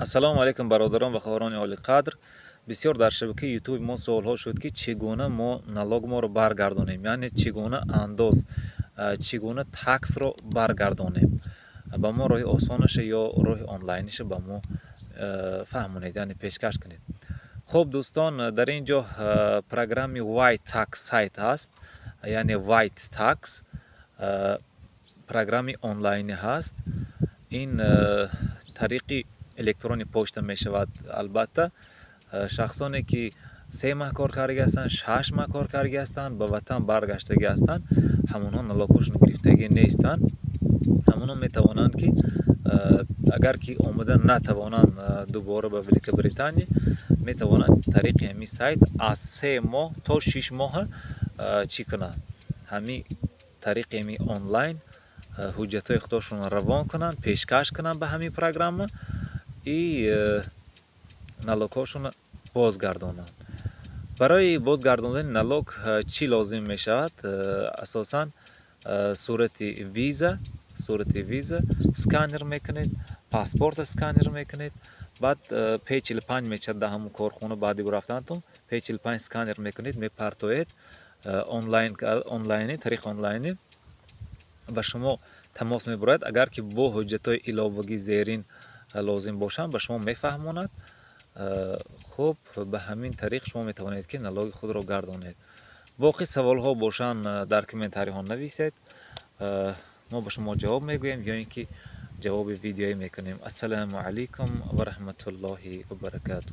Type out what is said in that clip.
السلام علیکم برادران و خواهران عالی قدر. بسیار در شبکه یوتیوب ما سوال ها شد که چگونه ما نالوگ ما رو برگردانیم، یعنی چگونه انداز، چگونه تکس رو برگردانیم. با ما راه آسانش یا راه آنلاینش با ما فهمونید، یعنی پیشکش کنید. خب دوستان، در اینجا پروگرامی وایت تکس سایت هست، یعنی وایت تکس پروگرامی آنلاینی هست. این طریقی الکترونی پشت می شود. البته شخصانی که 3 ماه کار کردگی هستند، 6 ماه کار کردگی هستند، به وطن برگشتگی هستند، همونها نلاکوشون گرفتگی نیستند. همونها می توانند که اگر که آمدن نتوانند دوباره به ولیک بریتانیا، می توانند طریق همین سایت از 3 ماه تا 6 ماه چی کنند، همین طریق همین آنلاین حجتای خودشون روان کنند، پیشکش کنند به همین پروگرام ای نالوکاشون بازگردانند. برای بازگرداندن نالوک چی لازم می شود؟ اساساً صورت ویزا سکانر میکنید، پاسپورت اسکانر میکنید، بعد پی 45 میشد در همون کارخونه بعدی برفتنتون پی 45 اسکانر میکنید، میپرتوید آنلاینی طریق آنلاینی و شما تماس میبرید. اگر که با حجتای علاوگی زیرین لازم باشن به شما میفهماند. خب به همین طریق شما میتوانید که نالوگ خود را گردانید. باقی سوال ها باشن در کامنتاری ها نویسید، ما به شما جواب میگوییم یا اینکه جواب ویدیویی میکنیم. السلام علیکم و رحمت الله و برکاته.